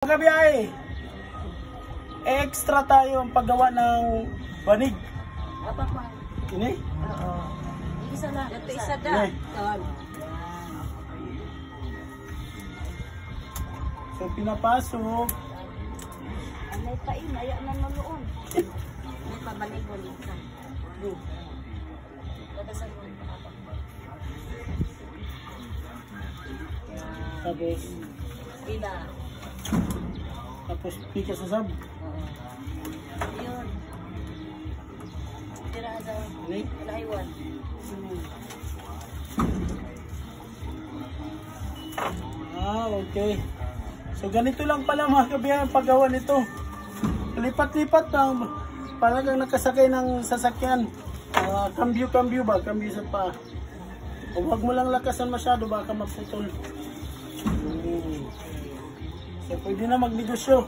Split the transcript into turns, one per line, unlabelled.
Kabiyahe, extra tayo ang paggawa ng banig.
Apa pa?
Ini?
Oo. Isa na. Ito isa da.
Ini.
Yan.
So pinapasok.
Anay tain, aya na noon. May pabanig mo nito. Kadasan mo.
Tapos,
Ila.
tapos pika sa sab.
Oo. Yun. Tira sa
Ini?
Laiwan.
Okay. So ganito lang pala mga kabiyahe ang paggawa nito. Lipat-lipat lang. Parang kang nakasakay ng sasakyan. Kambyo-kambyo ba? Kambyo sa pa. Huwag mo lang lakasan masyado, baka maputol. So pwede na magnegosyo.